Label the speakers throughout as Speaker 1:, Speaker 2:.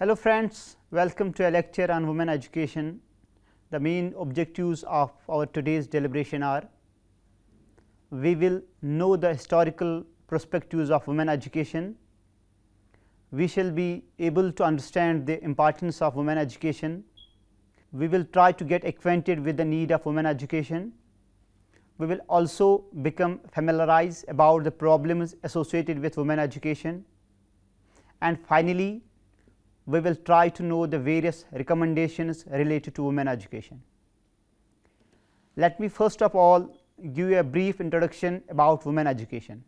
Speaker 1: Hello friends, welcome to a lecture on women education. The main objectives of our today's deliberation are: we will know the historical perspectives of women education, we shall be able to understand the importance of women education, we will try to get acquainted with the need of women education, we will also become familiarized about the problems associated with women education, and finally we will try to know the various recommendations related to women education. Let me first of all give you a brief introduction about women education.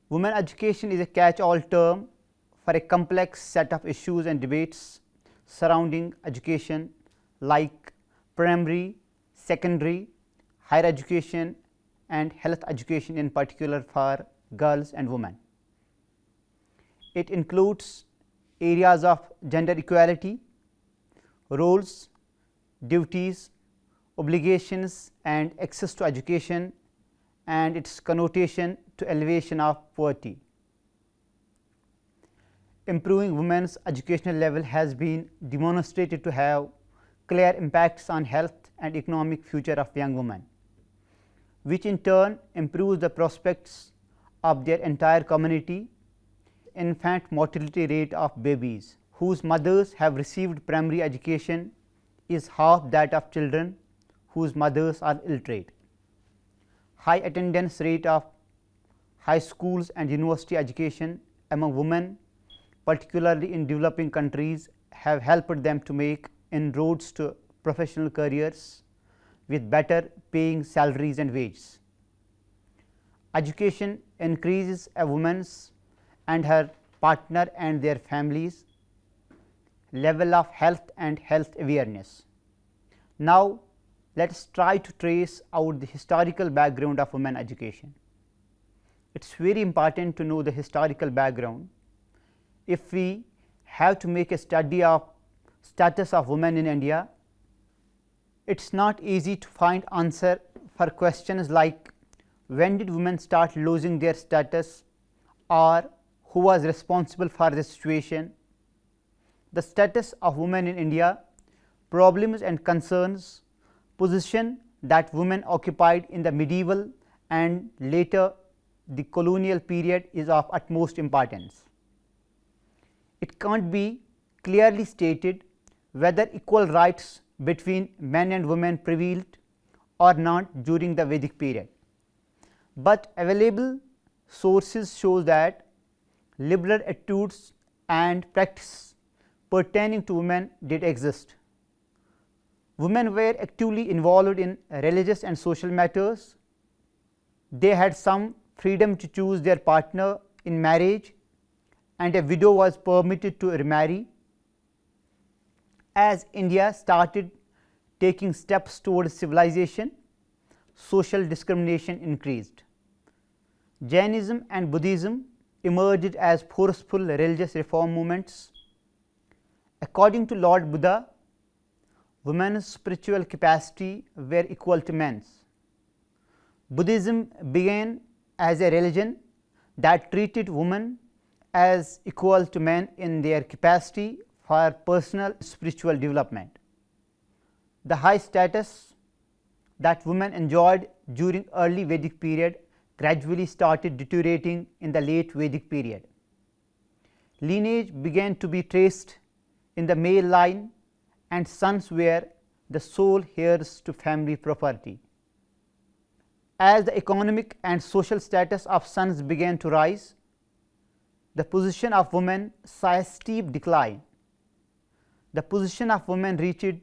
Speaker 1: Women education is a catch-all term for a complex set of issues and debates surrounding education like primary, secondary, higher education and health education, in particular for girls and women. It includes areas of gender equality, roles, duties, obligations and access to education, and its connotation to elevation of poverty. Improving women's educational level has been demonstrated to have clear impacts on health and economic future of young women, which in turn improves the prospects of their entire community. Infant mortality rate of babies whose mothers have received primary education is half that of children whose mothers are illiterate. High attendance rate of high schools and university education among women, particularly in developing countries, have helped them to make inroads to professional careers with better paying salaries and wages. Education increases a woman's and her partner and their families level of health and health awareness. Now, let us try to trace out the historical background of women education. It is very important to know the historical background. If we have to make a study of status of women in India, it is not easy to find answer for questions like when did women start losing their status, or who was responsible for this situation, the status of women in India, problems and concerns, position that women occupied in the medieval and later the colonial period is of utmost importance. It can't be clearly stated whether equal rights between men and women prevailed or not during the Vedic period, but available sources show that liberal attitudes and practice pertaining to women did exist. Women were actively involved in religious and social matters. They had some freedom to choose their partner in marriage, and a widow was permitted to remarry. As India started taking steps towards civilization, social discrimination increased. Jainism and Buddhism emerged as forceful religious reform movements. According to Lord Buddha, women's spiritual capacity were equal to men's. Buddhism began as a religion that treated women as equal to men in their capacity for personal spiritual development. The high status that women enjoyed during early Vedic period gradually started deteriorating in the late Vedic period. Lineage began to be traced in the male line, and sons were the sole heirs to family property. As the economic and social status of sons began to rise, the position of women saw a steep decline. The position of women reached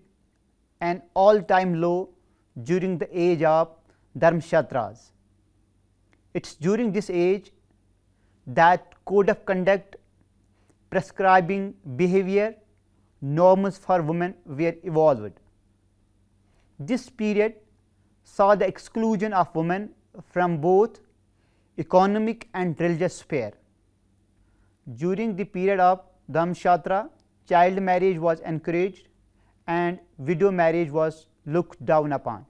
Speaker 1: an all-time low during the age of Dharmashatras. It is during this age that code of conduct prescribing behavior norms for women were evolved. This period saw the exclusion of women from both economic and religious sphere. During the period of Dharmashastra, child marriage was encouraged and widow marriage was looked down upon.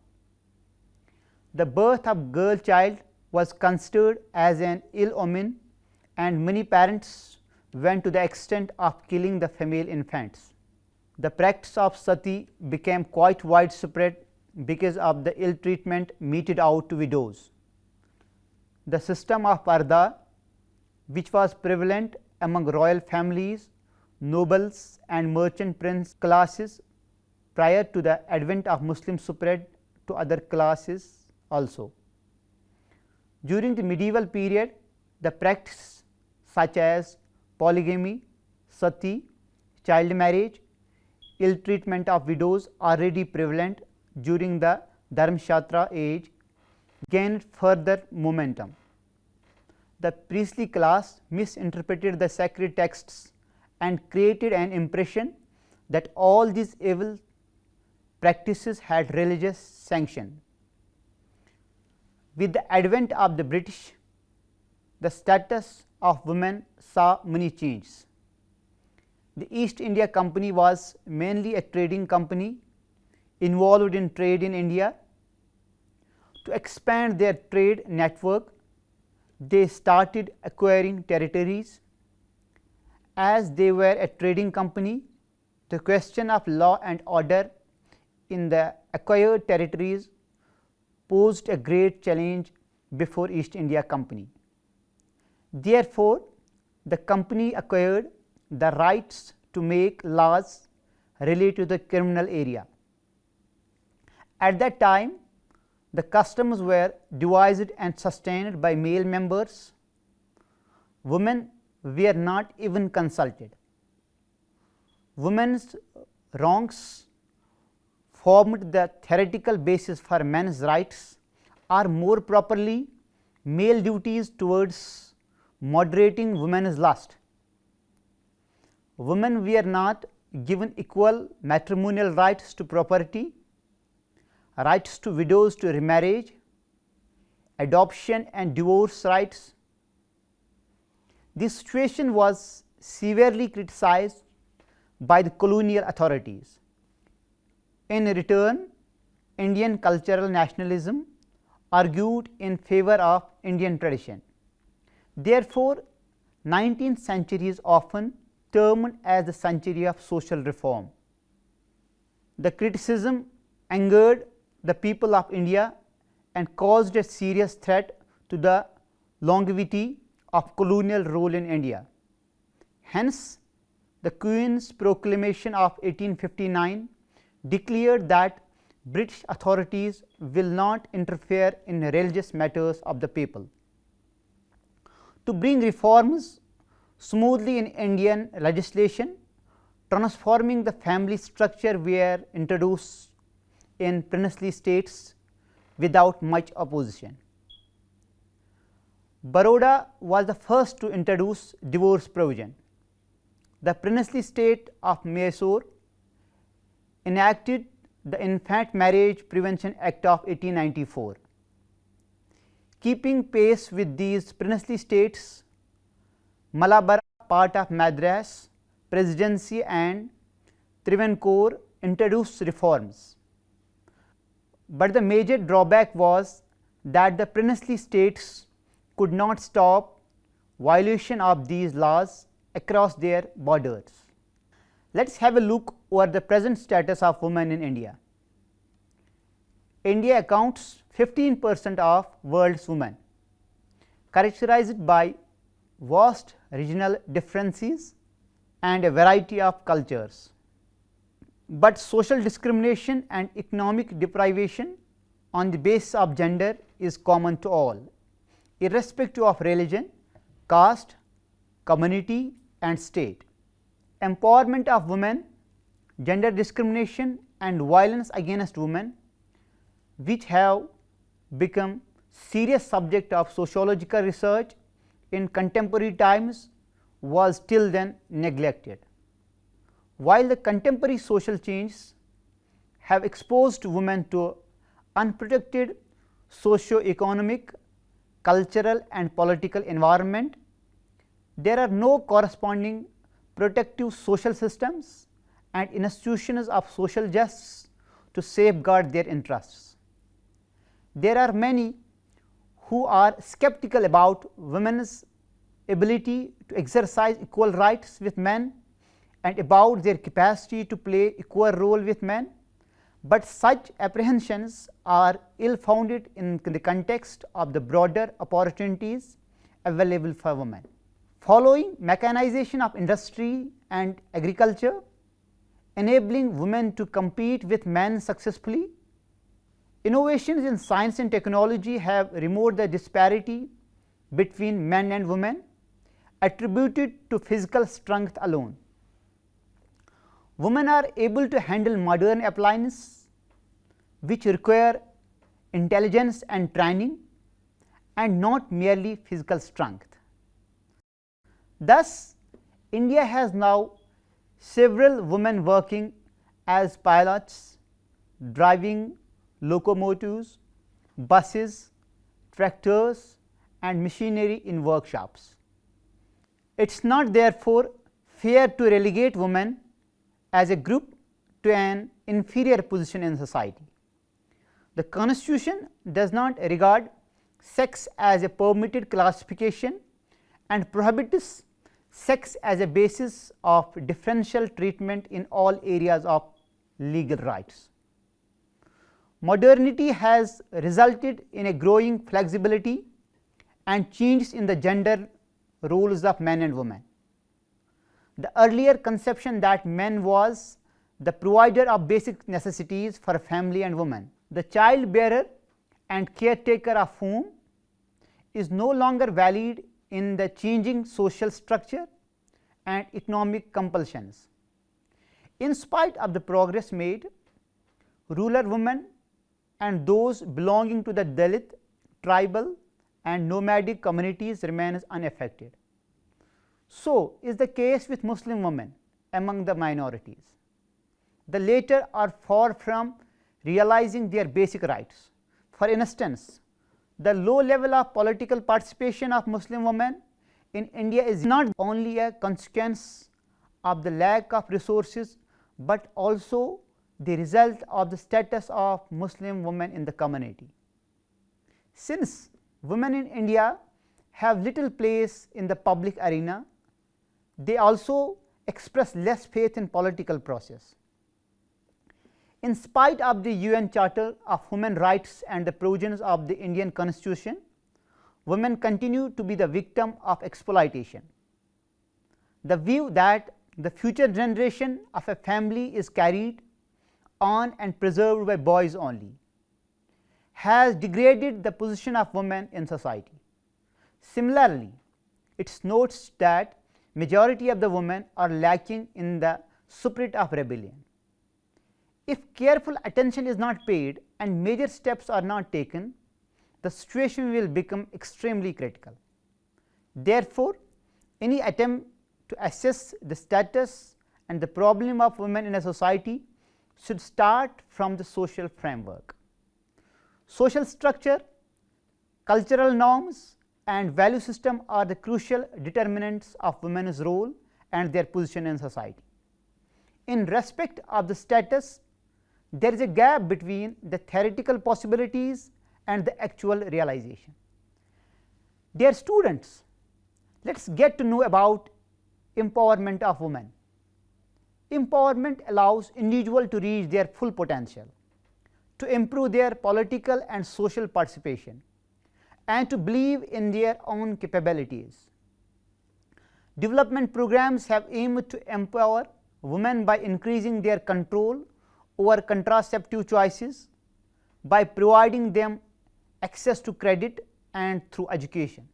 Speaker 1: The birth of girl child was considered as an ill omen, and many parents went to the extent of killing the female infants. The practice of sati became quite widespread because of the ill treatment meted out to widows. The system of parda, which was prevalent among royal families, nobles and merchant prince classes prior to the advent of Muslims, spread to other classes also. During the medieval period, the practice such as polygamy, sati, child marriage, ill treatment of widows already prevalent during the Dharmashastra age gained further momentum. The priestly class misinterpreted the sacred texts and created an impression that all these evil practices had religious sanction. With the advent of the British, the status of women saw many changes. The East India Company was mainly a trading company involved in trade in India. To expand their trade network, they started acquiring territories. As they were a trading company, the question of law and order in the acquired territories posed a great challenge before East India Company. Therefore, the company acquired the rights to make laws related to the criminal area. At that time, the customs were devised and sustained by male members. Women were not even consulted. Women's wrongs formed the theoretical basis for men's rights, or more properly, male duties towards moderating women's lust. Women were not given equal matrimonial rights to property, rights to widows to remarriage, adoption and divorce rights. This situation was severely criticized by the colonial authorities. In return, Indian cultural nationalism argued in favor of Indian tradition. Therefore, 19th century is often termed as the century of social reform. The criticism angered the people of India and caused a serious threat to the longevity of colonial rule in India. Hence, the Queen's Proclamation of 1859 declared that British authorities will not interfere in religious matters of the people. To bring reforms smoothly in Indian legislation, transforming the family structure were introduced in princely states without much opposition. Baroda was the first to introduce divorce provision. The princely state of Mysore enacted the Infant Marriage Prevention Act of 1894. Keeping pace with these princely states, Malabar, part of Madras Presidency, and Travancore introduced reforms. But the major drawback was that the princely states could not stop violation of these laws across their borders. Let us have a look over the present status of women in India. India accounts 15% of world's women, characterized by vast regional differences and a variety of cultures. But social discrimination and economic deprivation on the basis of gender is common to all, irrespective of religion, caste, community and state. Empowerment of women, gender discrimination and violence against women, which have become serious subject of sociological research in contemporary times, was till then neglected. While the contemporary social changes have exposed women to unprotected socio-economic, cultural and political environment, there are no corresponding protective social systems and institutions of social justice to safeguard their interests. There are many who are skeptical about women's ability to exercise equal rights with men and about their capacity to play equal role with men, but such apprehensions are ill-founded in the context of the broader opportunities available for women. Following mechanization of industry and agriculture, enabling women to compete with men successfully, innovations in science and technology have removed the disparity between men and women attributed to physical strength alone. Women are able to handle modern appliances which require intelligence and training and not merely physical strength. Thus, India has now several women working as pilots, driving locomotives, buses, tractors and machinery in workshops. It is not therefore fair to relegate women as a group to an inferior position in society. The Constitution does not regard sex as a permitted classification and prohibits sex as a basis of differential treatment in all areas of legal rights. Modernity has resulted in a growing flexibility and changes in the gender roles of men and women. The earlier conception that man was the provider of basic necessities for a family and woman, the child bearer and caretaker of whom, is no longer valid in the changing social structure and economic compulsions. In spite of the progress made, rural women and those belonging to the Dalit, tribal and nomadic communities remains unaffected. So is the case with Muslim women among the minorities. The latter are far from realizing their basic rights. For instance, the low level of political participation of Muslim women in India is not only a consequence of the lack of resources, but also the result of the status of Muslim women in the community. Since women in India have little place in the public arena, they also express less faith in political process. In spite of the UN Charter of Human Rights and the provisions of the Indian Constitution, women continue to be the victim of exploitation. The view that the future generation of a family is carried on and preserved by boys only has degraded the position of women in society. Similarly, it notes that majority of the women are lacking in the spirit of rebellion. If careful attention is not paid and major steps are not taken, the situation will become extremely critical. Therefore, any attempt to assess the status and the problem of women in a society should start from the social framework. Social structure, cultural norms and value system are the crucial determinants of women's role and their position in society. In respect of the status, there is a gap between the theoretical possibilities and the actual realization. Dear students, let us get to know about empowerment of women. Empowerment allows individuals to reach their full potential, to improve their political and social participation, and to believe in their own capabilities. Development programs have aimed to empower women by increasing their control over contraceptive choices, by providing them access to credit and through education.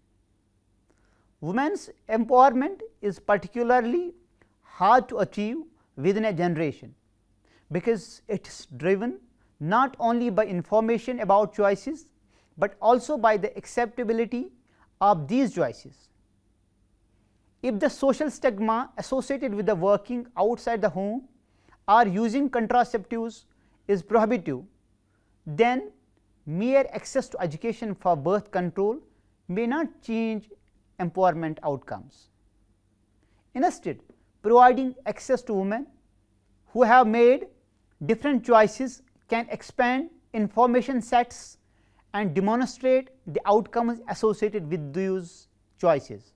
Speaker 1: Women's empowerment is particularly hard to achieve within a generation, because it is driven not only by information about choices, but also by the acceptability of these choices. If the social stigma associated with the working outside the home or using contraceptives is prohibitive, then mere access to education for birth control may not change empowerment outcomes. Instead, providing access to women who have made different choices can expand information sets and demonstrate the outcomes associated with those choices.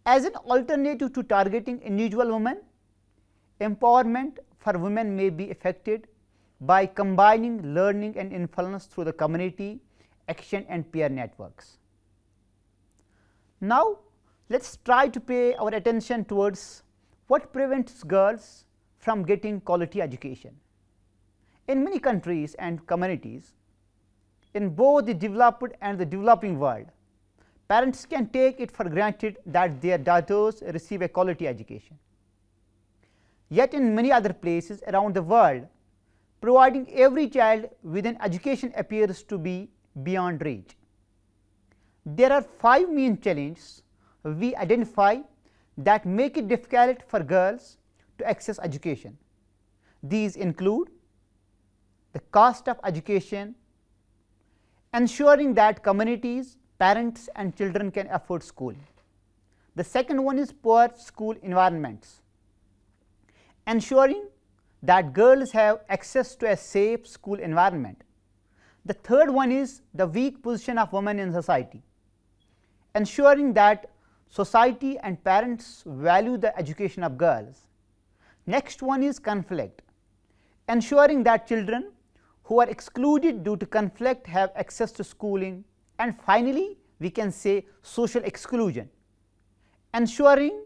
Speaker 1: As an alternative to targeting individual women, empowerment for women may be effected by combining learning and influence through the community, action and peer networks. Now, let us try to pay our attention towards what prevents girls from getting quality education. In many countries and communities, in both the developed and the developing world, parents can take it for granted that their daughters receive a quality education. Yet in many other places around the world, providing every child with an education appears to be beyond reach. There are 5 main challenges we identify that make it difficult for girls to access education. These include the cost of education, ensuring that communities, parents and children can afford schooling. The second one is poor school environments, ensuring that girls have access to a safe school environment. The third one is the weak position of women in society, ensuring that society and parents value the education of girls. Next one is conflict, ensuring that children who are excluded due to conflict have access to schooling. And finally, we can say social exclusion, ensuring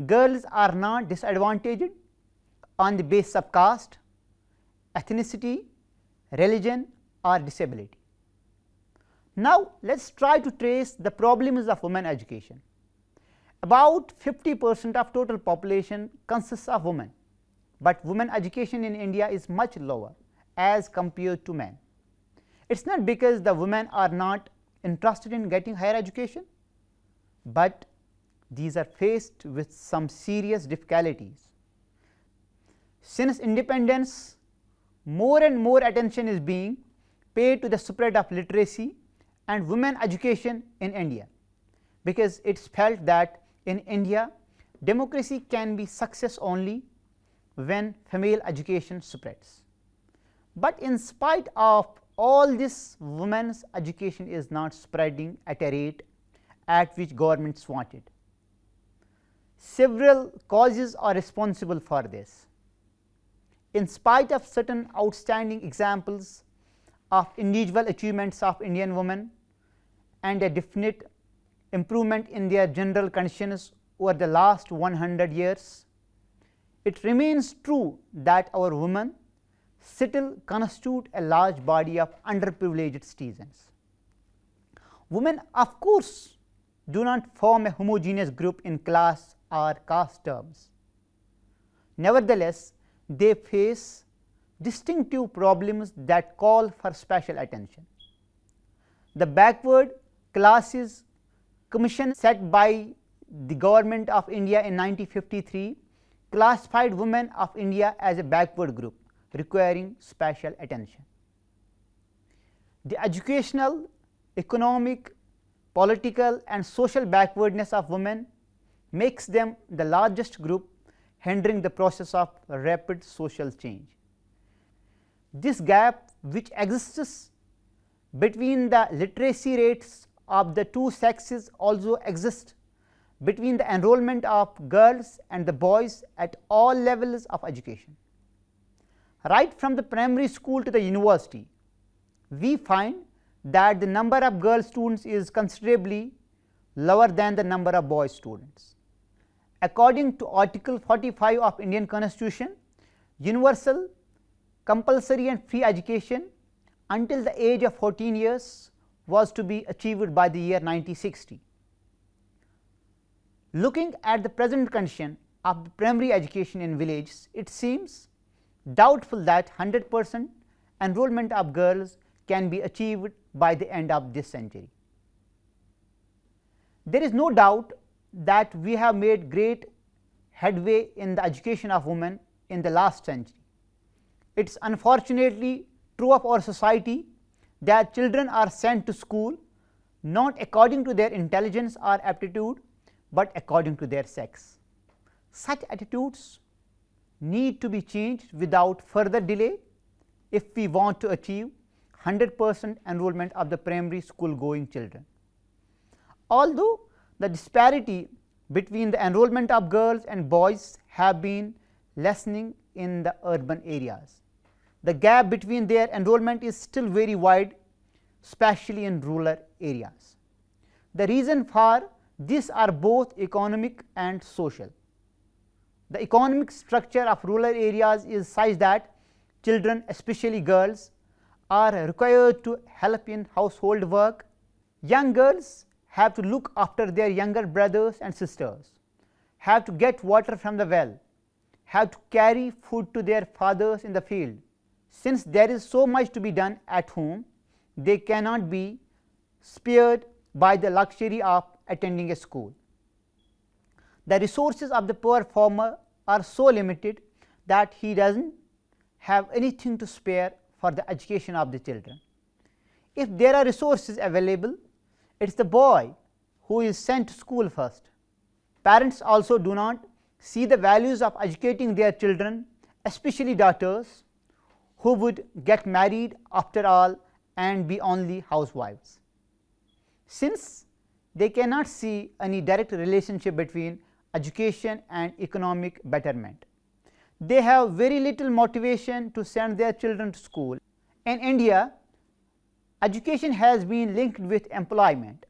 Speaker 1: girls are not disadvantaged on the basis of caste, ethnicity, religion or disability. Now, let us try to trace the problems of women education. About 50% of total population consists of women, but women education in India is much lower as compared to men. It is not because the women are not interested in getting higher education, but these are faced with some serious difficulties. Since independence, more and more attention is being paid to the spread of literacy and women education in India, because it is felt that in India democracy can be success only when female education spreads. But in spite of all this, women's education is not spreading at a rate at which governments want it. Several causes are responsible for this. In spite of certain outstanding examples of individual achievements of Indian women and a definite improvement in their general conditions over the last 100 years, it remains true that our women still constitute a large body of underprivileged citizens. Women, of course, do not form a homogeneous group in class or caste terms. Nevertheless, they face distinctive problems that call for special attention. The Backward Classes Commission set by the Government of India in 1953 classified women of India as a backward group requiring special attention. The educational, economic, political and social backwardness of women makes them the largest group, hindering the process of rapid social change. This gap which exists between the literacy rates of the two sexes also exists between the enrollment of girls and the boys at all levels of education. Right from the primary school to the university, we find that the number of girl students is considerably lower than the number of boy students. According to Article 45 of Indian Constitution, universal, compulsory and free education until the age of 14 years was to be achieved by the year 1960. Looking at the present condition of the primary education in villages, it seems doubtful that 100% enrollment of girls can be achieved by the end of this century. There is no doubt that we have made great headway in the education of women in the last century. It is unfortunately true of our society that children are sent to school not according to their intelligence or aptitude, but according to their sex. Such attitudes need to be changed without further delay if we want to achieve 100% enrollment of the primary school going children. Although the disparity between the enrollment of girls and boys have been lessening in the urban areas. The gap between their enrollment is still very wide, especially in rural areas. The reason for this are both economic and social. The economic structure of rural areas is such that children, especially girls, are required to help in household work. Young girls have to look after their younger brothers and sisters, have to get water from the well, have to carry food to their fathers in the field. Since there is so much to be done at home, they cannot be spared by the luxury of attending a school. The resources of the poor farmer are so limited that he does not have anything to spare for the education of the children. If there are resources available, it is the boy who is sent to school first. Parents also do not see the values of educating their children, especially daughters, who would get married after all and be only housewives. Since they cannot see any direct relationship between education and economic betterment, they have very little motivation to send their children to school. In India, education has been linked with employment.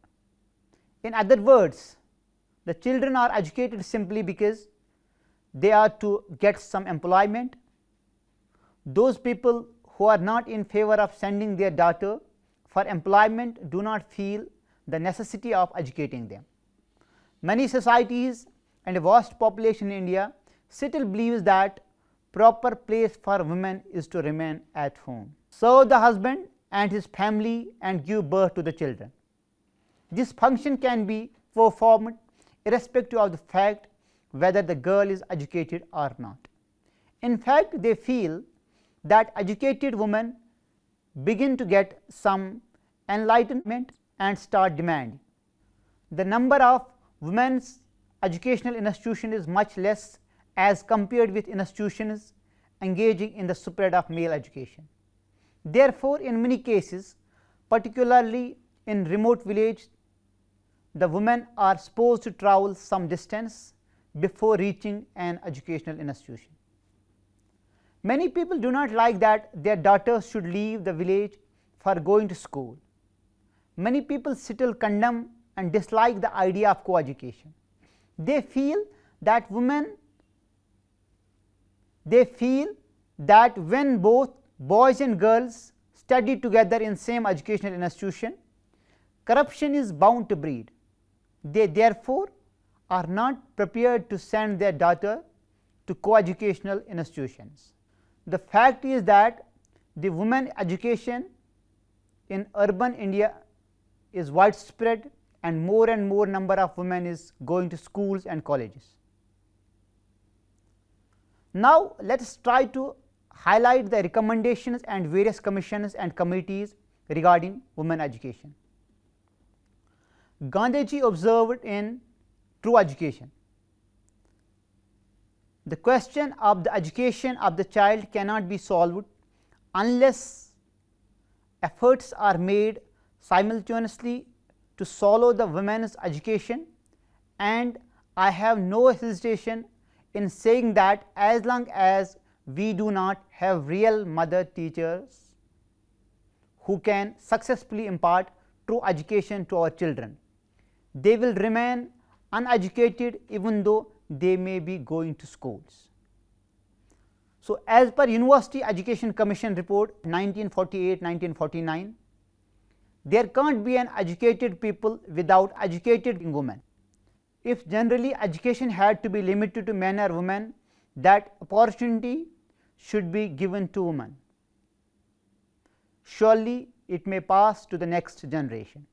Speaker 1: In other words, the children are educated simply because they are to get some employment. Those people who are not in favor of sending their daughter for employment do not feel the necessity of educating them. Many societies and a vast population in India still believes that proper place for women is to remain at home, serve the husband and his family and give birth to the children. This function can be performed irrespective of the fact whether the girl is educated or not. In fact, they feel that educated women begin to get some enlightenment and start demanding. The number of women's educational institutions is much less as compared with institutions engaging in the spread of male education. Therefore, in many cases, particularly in remote villages, the women are supposed to travel some distance before reaching an educational institution. Many people do not like that their daughters should leave the village for going to school. Many people still condemn and dislike the idea of co-education. They feel that when both boys and girls study together in same educational institution, corruption is bound to breed. They therefore are not prepared to send their daughter to co-educational institutions. The fact is that the women education in urban India is widespread and more number of women is going to schools and colleges. Now, let us try to highlight the recommendations and various commissions and committees regarding women education. Gandhiji observed in True Education, the question of the education of the child cannot be solved unless efforts are made simultaneously to solve the women's education, and I have no hesitation in saying that as long as we do not have real mother teachers who can successfully impart true education to our children, they will remain uneducated even though they may be going to schools. So, as per University Education Commission report 1948-1949, there can't be an educated people without educated women. If generally education had to be limited to men or women, that opportunity should be given to women. Surely it may pass to the next generation.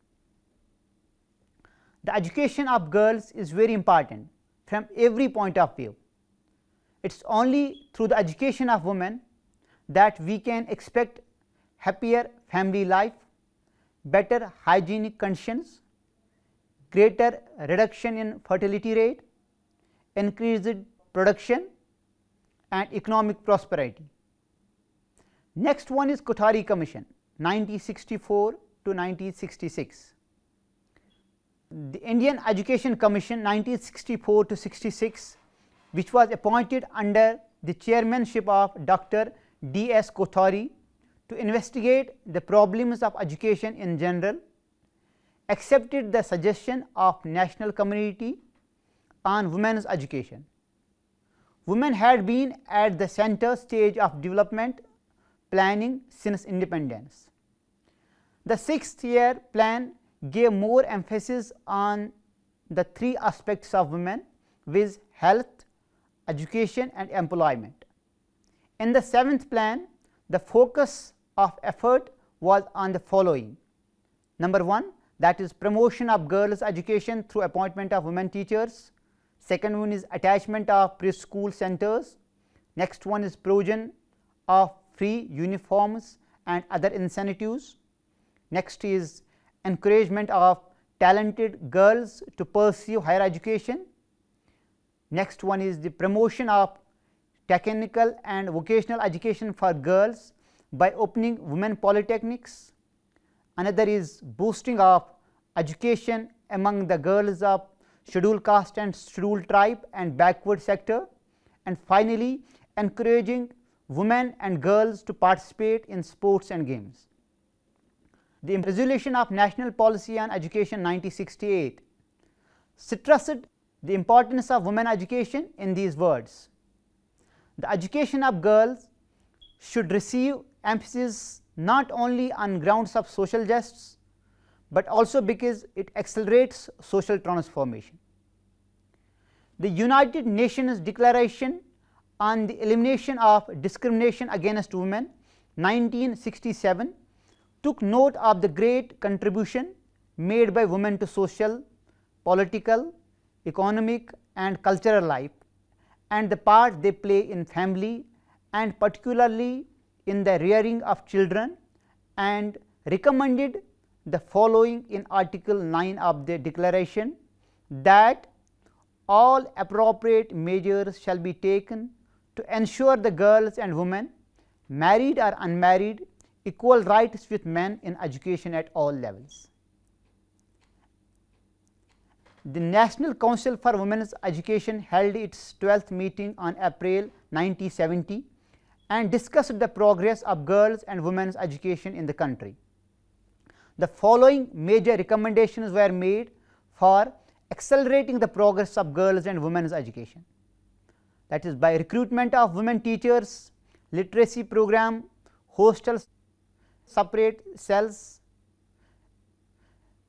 Speaker 1: The education of girls is very important from every point of view. It is only through the education of women that we can expect happier family life, better hygienic conditions, greater reduction in fertility rate, increased production and economic prosperity. Next one is Kothari Commission 1964 to 1966. The Indian Education Commission 1964 to 66, which was appointed under the chairmanship of Dr. D. S. Kothari to investigate the problems of education in general, accepted the suggestion of National Committee on Women's Education. Women had been at the center stage of development planning since independence. The 6th year plan gave more emphasis on the 3 aspects of women, viz. Health, education and employment. In the 7th plan, the focus of effort was on the following: number 1, that is promotion of girls' education through appointment of women teachers. Second one is attachment of preschool centers. Next one is provision of free uniforms and other incentives. Next is encouragement of talented girls to pursue higher education. Next one is the promotion of technical and vocational education for girls by opening women polytechnics. Another is boosting of education among the girls of scheduled caste and scheduled tribe and backward sector, and finally encouraging women and girls to participate in sports and games. The resolution of National Policy on Education 1968 stressed the importance of women education in these words: the education of girls should receive emphasis not only on grounds of social justice, but also because it accelerates social transformation. The United Nations Declaration on the Elimination of Discrimination Against Women 1967 took note of the great contribution made by women to social, political, economic and cultural life, and the part they play in family and particularly in the rearing of children, and recommended the following in Article 9 of the Declaration: that all appropriate measures shall be taken to ensure the girls and women, married or unmarried, equal rights with men in education at all levels. The National Council for Women's Education held its 12th meeting on April 1970 and discussed the progress of girls and women's education in the country. The following major recommendations were made for accelerating the progress of girls and women's education, that is by recruitment of women teachers, literacy program, hostels, separate cells.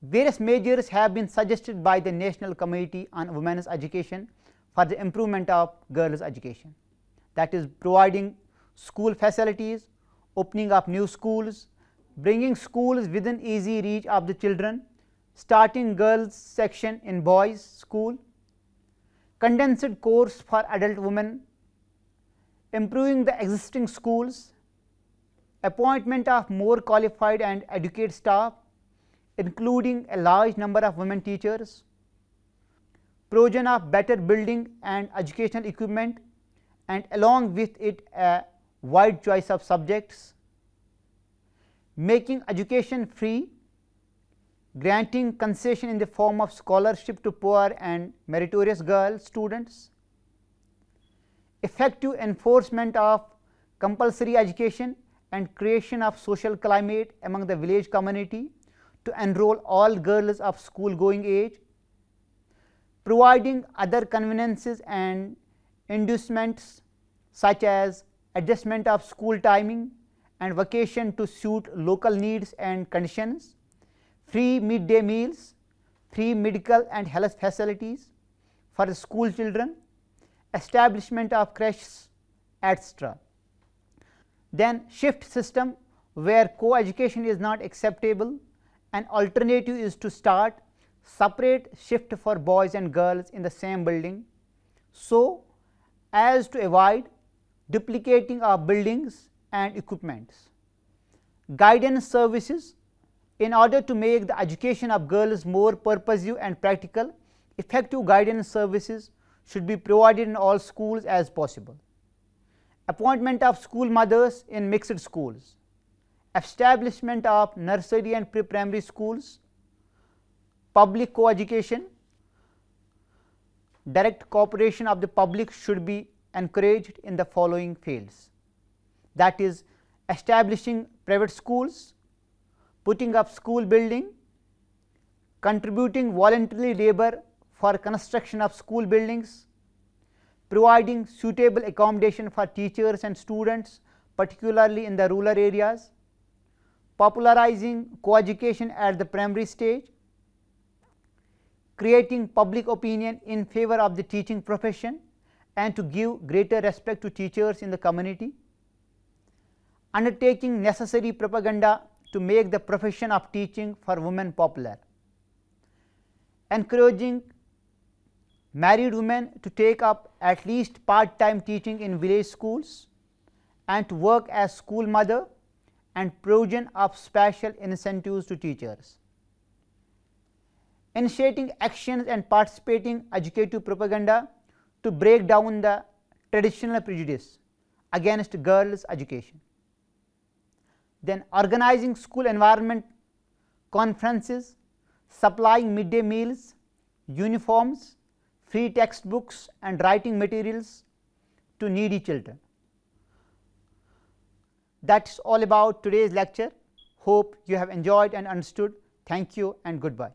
Speaker 1: Various measures have been suggested by the National Committee on Women's Education for the improvement of girls' education, that is providing school facilities, opening up new schools, bringing schools within easy reach of the children, starting girls section in boys school, condensed course for adult women, improving the existing schools, appointment of more qualified and educated staff, including a large number of women teachers, provision of better building and educational equipment, and along with it a wide choice of subjects, making education free, granting concession in the form of scholarship to poor and meritorious girl students, effective enforcement of compulsory education and creation of social climate among the village community to enroll all girls of school going age, providing other conveniences and inducements such as adjustment of school timing and vacation to suit local needs and conditions, free midday meals, free medical and health facilities for the school children, establishment of creches, etc. Then shift system, where co-education is not acceptable, an alternative is to start separate shift for boys and girls in the same building, so as to avoid duplicating of buildings and equipments. Guidance services, in order to make the education of girls more purposive and practical, effective guidance services should be provided in all schools as possible. Appointment of school mothers in mixed schools, establishment of nursery and pre-primary schools, public co-education. Direct cooperation of the public should be encouraged in the following fields, that is, establishing private schools, putting up school building, contributing voluntary labor for construction of school buildings, providing suitable accommodation for teachers and students, particularly in the rural areas, popularizing co-education at the primary stage, creating public opinion in favor of the teaching profession and to give greater respect to teachers in the community, undertaking necessary propaganda to make the profession of teaching for women popular, encouraging married women to take up at least part-time teaching in village schools and to work as school mother, and provision of special incentives to teachers. Initiating actions and participating educative propaganda to break down the traditional prejudice against girls' education. Then organizing school environment conferences, supplying midday meals, uniforms, free textbooks and writing materials to needy children. That is all about today's lecture. Hope you have enjoyed and understood. Thank you and goodbye.